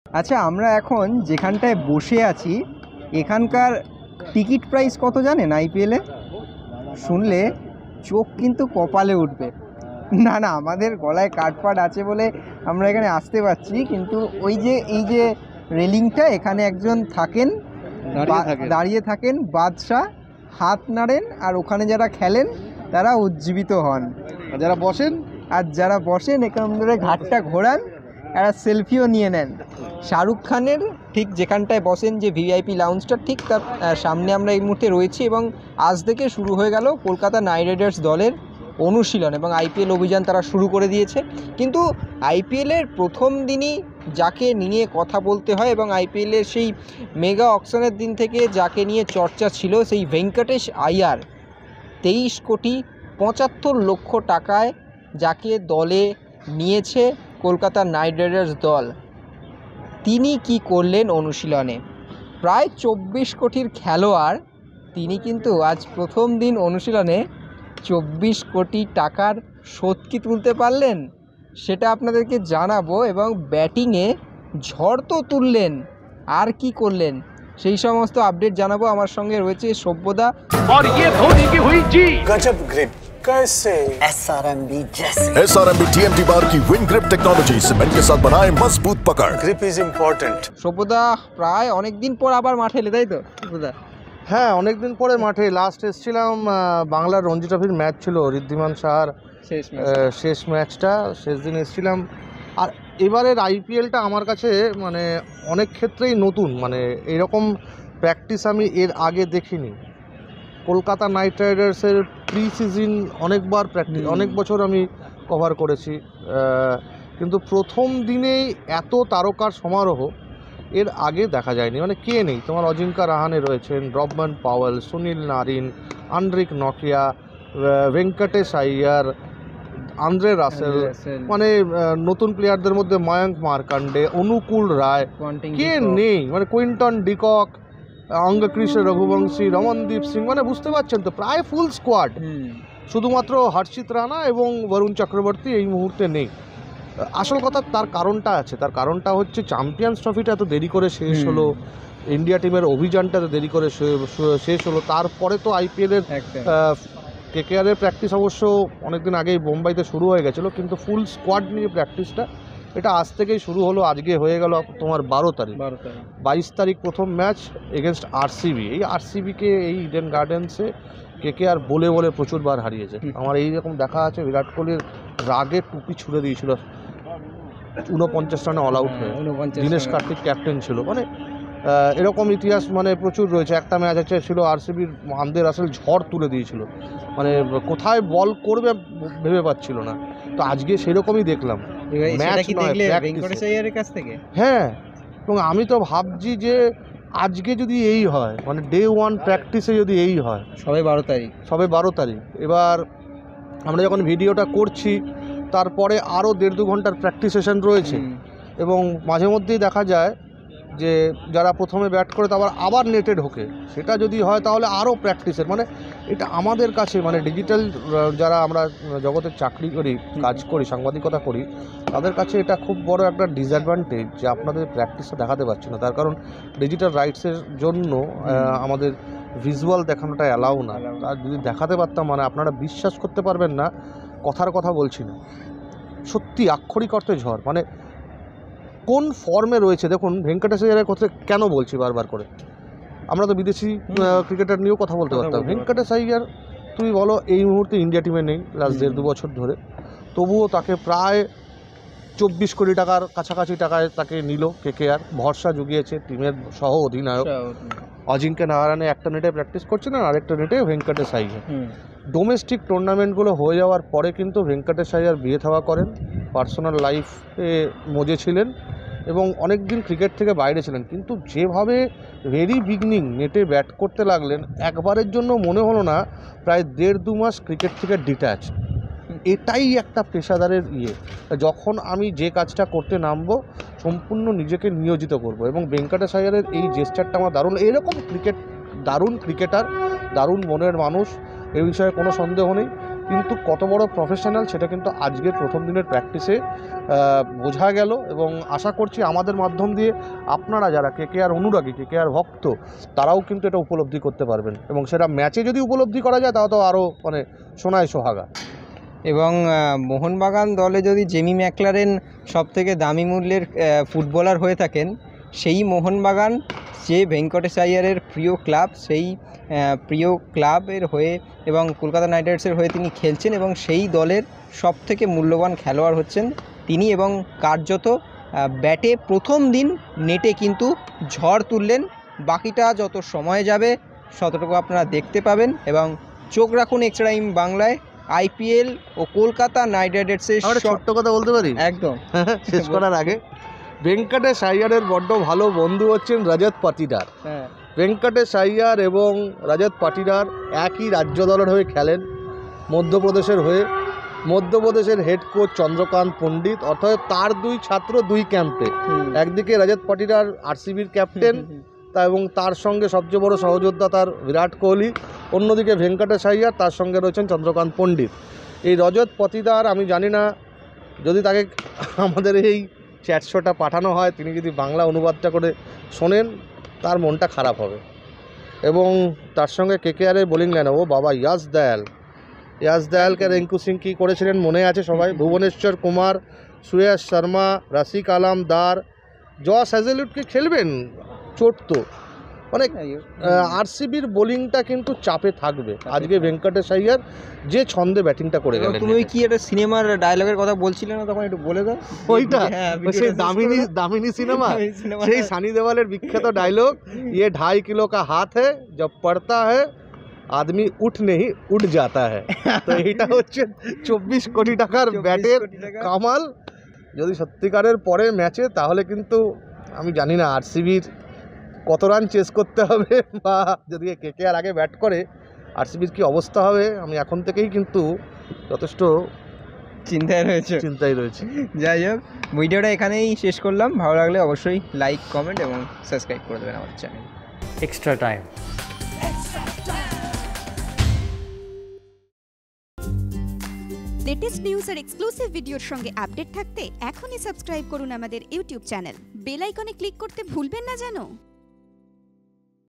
আচ্ছা, আমরা এখন যেখানটায় বসে আছি এখানকার টিকিট প্রাইস কত জানেন আইপিএলে? শুনলে চোখ কিন্তু কপালে উঠবে। না না, আমাদের গলায় কাঠফাট আছে বলে আমরা এখানে আসতে পারছি, কিন্তু এই যে রেলিংটা, এখানে একজন থাকেন, দাঁড়িয়ে থাকেন বাদশাহ, হাত নাড়েন, আর ওখানে যারা খেলেন তারা উজ্জীবিত হন, যারা বসেন এখান ধরে ঘাটটা ঘোরান, একটা সেলফিও নিয়ে নেন। শাহরুখ খানের ঠিক যেখানটায় বসেন, যে ভিআইপি লাউঞ্জটা, ঠিক তার সামনে আমরা এই মুহূর্তে রয়েছি। এবং আজ থেকে শুরু হয়ে গেল কলকাতা নাইট রাইডার্স দলের অনুশীলন এবং আইপিএল অভিযান তারা শুরু করে দিয়েছে। কিন্তু আইপিএলের প্রথম দিনই যাকে নিয়ে কথা বলতে হয় এবং আইপিএলের সেই মেগা অকশনের দিন থেকে যাকে নিয়ে চর্চা ছিল, সেই ভেঙ্কটেশ আইয়ার 23,75,00,000 টাকায় যাকে দলে নিয়েছে কলকাতা নাইট রাইডার্স দল, তিনি কি করলেন অনুশীলনে? প্রায় 24 কোটির খেলোয়াড় তিনি, কিন্তু আজ প্রথম দিন অনুশীলনে 24 কোটি টাকার শোধ কি তুলতে পারলেন সেটা আপনাদেরকে জানাবো। এবং ব্যাটিংয়ে ঝড় তো তুললেন, আর কি করলেন সেই সমস্ত আপডেট জানাবো। আমার সঙ্গে রয়েছে সভ্যদা। और ये धोनी की हुई जी गजब ग्रिप कैसे SRMB जैसे SRMB TMT बार की विन ग्रिप टेक्नोलॉजी सीमेंट के साथ बनाए मजबूत पकड़। Grip is important. সভ্যদা প্রায় অনেক দিন পর আবার মাঠে এলে, তাই তো সভ্যদা? হ্যাঁ, অনেকদিন পরে মাঠে লাস্ট এসেছিলাম। বাংলার রঞ্জি ট্রফির ম্যাচ ছিল, ঋদ্ধিমান সাহার শেষ ম্যাচটা, শেষ দিন এসেছিলাম। আর এবারের আইপিএলটা আমার কাছে মানে অনেক ক্ষেত্রেই নতুন, মানে এরকম প্র্যাকটিস আমি এর আগে দেখিনি। কলকাতা নাইট রাইডার্সের প্রি সিজন অনেকবার প্র্যাকটিস, অনেক বছর আমি কভার করেছি, কিন্তু প্রথম দিনেই এত তারকার সমারোহ এর আগে দেখা যায়নি। মানে কে নেই, তোমার অজিঙ্কা রাহানে রয়েছেন, Rovman Powell, Sunil Narine, Anrich নকিয়া, ভেঙ্কটেশ আইয়ার, আন্দ্রে রাসেল, মানে নতুন প্লেয়ারদের মধ্যে ময়ঙ্ক মার্কান্ডে, অনুকূল রায়, কে নেই, মানে কুইন্টন ডিকক, অঙ্গক্রিশ রঘুবংশী, রমনদীপ সিং, মানে বুঝতে পারছেন তো, প্রায় ফুল স্কোয়াড। শুধুমাত্র হর্ষিত রানা এবং বরুণ চক্রবর্তী এই মুহূর্তে নেই। আসল কথা, তার কারণটা আছে। তার কারণটা হচ্ছে চ্যাম্পিয়ন্স ট্রফিটা এত দেরি করে শেষ হলো, ইন্ডিয়া টিমের অভিযানটা এত দেরি করে শেষ হলো। তারপরে তো আইপিএলের কেকেআরের প্র্যাকটিস অবশ্য অনেকদিন আগেই বোম্বাইতে শুরু হয়ে গেছিলো, কিন্তু ফুল স্কোয়াড নিয়ে প্র্যাকটিসটা এটা আজ থেকেই শুরু হলো। আজকে হয়ে গেল তোমার 12 তারিখ। 22 তারিখ প্রথম ম্যাচ এগেনস্ট আরসিবি। এই আরসিবিকে এই ইডেন গার্ডেন্সে কেকেআর বলে বলে প্রচুরবার হারিয়েছে। আমার এইরকম দেখা আছে, বিরাট কোহলির রাগে টুপি ছুড়ে দিয়েছিল 49 রানে অল আউট হয়ে। দীনেশ কার্তিক ক্যাপ্টেন ছিল। মানে এরকম ইতিহাস মানে প্রচুর রয়েছে। একটা ম্যাচ আছে ছিল আরসিবির, আন্দ্রে রাসেল ঝড় তুলে দিয়েছিল, মানে কোথায় বল করবে ভেবে পাচ্ছিল না। তো আজকে সেরকমই দেখলাম ম্যাচ নয়, হ্যাঁ। এবং আমি তো ভাবছি যে আজকে যদি এই হয়, মানে ডে 1 প্র্যাকটিসে যদি এই হয়, সবে 12 তারিখ। এবার আমরা যখন ভিডিওটা করছি তারপরে আরও 1.5-2 ঘন্টার প্র্যাকটিস সেশন রয়েছে, এবং মাঝে মধ্যেই দেখা যায় যে যারা প্রথমে ব্যাট করে আবার নেটে ঢোকে। সেটা যদি হয় তাহলে আরও প্র্যাকটিসের, মানে এটা আমাদের কাছে, মানে ডিজিটাল যারা আমরা জগতের চাকরি করি, কাজ করি, সাংবাদিকতা করি, তাদের কাছে এটা খুব বড় একটা ডিসঅ্যাডভান্টেজ যে আপনাদের প্র্যাকটিসটা দেখাতে পারছি না। তার কারণ ডিজিটাল রাইটসের জন্য আমাদের ভিজুয়াল দেখানোটা অ্যালাউ না। আর যদি দেখাতে পারতাম, মানে আপনারা বিশ্বাস করতে পারবেন না, কথার কথা বলছি না, সত্যি আক্ষরিক অর্থে ঝড়। মানে কোন ফর্মে রয়েছে দেখুন। ভেঙ্কটেশ আইয়ারের কথা কেন বলছি বারবার করে, আমরা তো বিদেশি ক্রিকেটার নিয়েও কথা বলতে পারতাম। ভেঙ্কটেশ আইয়ার তুমি বলো এই মুহূর্তে ইন্ডিয়া টিমে নেই, লাস্ট 1.5-2 বছর ধরে, তবুও তাকে প্রায় 24 কোটি টাকার কাছাকাছি টাকায় তাকে নিল কেকেআর, ভরসা জুগিয়েছে টিমের সহ অধিনায়ক। অজিঙ্ক্য রাহানে একটা নেটে প্র্যাকটিস করছেন আর আরেকটা নেটে ভেঙ্কটেশ আইয়ার। ডোমেস্টিক টুর্নামেন্টগুলো হয়ে যাওয়ার পরে কিন্তু ভেঙ্কটেশ আইয়ার বিয়ে থাওয়া করেন, পার্সোনাল লাইফে মজে ছিলেন এবং অনেক দিন ক্রিকেট থেকে বাইরে ছিলেন। কিন্তু যেভাবে ভেরি বিগনিং নেটে ব্যাট করতে লাগলেন, একবারের জন্য মনে হলো না প্রায় 1.5-2 মাস ক্রিকেট থেকে ডিট্যাচ। এটাই একটা পেশাদারের যখন আমি যে কাজটা করতে নামবো সম্পূর্ণ নিজেকে নিয়োজিত করব, এবং ভেঙ্কটেশ আইয়ারের এই জেস্টারটা আমার দারুণ। এরকম দারুণ ক্রিকেটার, দারুণ মনের মানুষ, এ বিষয়ে কোনো সন্দেহ নেই। কিন্তু কত বড় প্রফেশনাল সেটা কিন্তু আজকের প্রথম দিনের প্র্যাকটিসে বোঝা গেল। এবং আশা করছি আমাদের মাধ্যম দিয়ে আপনারা যারা কেকেআর অনুরাগী, কেকেআর ভক্ত, তারাও কিন্তু এটা উপলব্ধি করতে পারবেন। এবং সেটা ম্যাচে যদি উপলব্ধি করা যায় তাহলে তো আরও মানে সোনায় সোহাগা। এবং মোহনবাগান দলে যদি জেমি ম্যাকলারেন সবথেকে দামি মূল্যের ফুটবলার হয়ে থাকেন, সেই মোহনবাগান যে ভেঙ্কটেশ আইয়ারের প্রিয় ক্লাব, সেই প্রিয় ক্লাবের হয়ে এবং কলকাতা নাইট রাইডার্সের হয়ে তিনি খেলছেন এবং সেই দলের সবথেকে মূল্যবান খেলোয়াড় হচ্ছেন তিনি। এবং কার্যত ব্যাটে প্রথম দিন নেটে কিন্তু ঝড় তুললেন। বাকিটা যত সময় যাবে ততটুকু আপনারা দেখতে পাবেন। এবং চোখ রাখুন এক্সট্রা টাইম বাংলায়। আইপিএল ও কলকাতা নাইট রাইডার্সের ছোট্ট কথা বলতে পারি একদম শেষ করার আগে, ভেঙ্কটেশ আইয়ারের বড্ড ভালো বন্ধু হচ্ছেন রজত পাটিদার। হ্যাঁ, ভেঙ্কটেশ আইয়ার এবং রজত পাটিদার একই রাজ্য দলের হয়ে খেলেন, মধ্যপ্রদেশের হয়ে। মধ্যপ্রদেশের হেড কোচ চন্দ্রকান্ত পণ্ডিত, অর্থাৎ তার দুই ছাত্র দুই ক্যাম্পে। একদিকে রজত পাটিদার আরসিবির ক্যাপ্টেন, তা এবং তার সঙ্গে সবচেয়ে বড় সহযোদ্ধা তার বিরাট কোহলি। অন্যদিকে ভেঙ্কটেশ আইয়ার, তার সঙ্গে রয়েছেন চন্দ্রকান্ত পণ্ডিত। এই রজত পাটিদার, আমি জানি না যদি তাকে আমাদের এই চ্যাট শোটা পাঠানো হয়, তিনি যদি বাংলা অনুবাদটা করে শোনেন তার মনটা খারাপ হবে। এবং তার সঙ্গে কেকেআরের বোলিং লাইনে ও বাবা ইয়াস দয়ালকে রিঙ্কু সিং কী করেছিলেন মনে আছে সবাই। ভুবনেশ্বর কুমার, সুয়েশ শর্মা, রাশিক আলম দার, জস হ্যাজেলউডকে খেলবেন চোট তো মানে আরসিবির বোলিংটা কিন্তু চাপে থাকবে। আজকে ভেঙ্কটেশ আইয়ার যে ছন্দে ব্যাটিংটা করে গেলেন। তুমি কি একটা সিনেমার ডায়লগের কথা বলছিলে না তখন, একটু বলে দাও। ওইটা সেই দামিনী সিনেমা, সেই সানি দেওয়ালের বিখ্যাত ডায়লগ, ये 2.5 किलो का हाथ है जब पड़ता है आदमी उठ नहीं उठ जाता है। তো এইটা হচ্ছে 24 কোটি টাকার ব্যাটের কামাল। যদি সত্যিকারের পরের ম্যাচে, তাহলে কিন্তু আমি জানি না আরসিবির কত রান চেস করতে হবে, বা যদি কেকেআর আগে ব্যাট করে আরসিবির কী অবস্থা হবে। আমি এখন থেকেই কিন্তু যথেষ্ট চিন্তায় রয়েছে। যাই হোক, ভিডিওটা এখানেই শেষ করলাম। ভালো লাগলে অবশ্যই লাইক, কমেন্ট এবং সাবস্ক্রাইব করে দেবেন আমার channel extra time. Latest news আর এক্সক্লুসিভ ভিডিওর সঙ্গে আপডেট থাকতে এখনই সাবস্ক্রাইব করুন আমাদের ইউটিউব চ্যানেল। বেল আইকনে ক্লিক করতে ভুলবেন না যেন।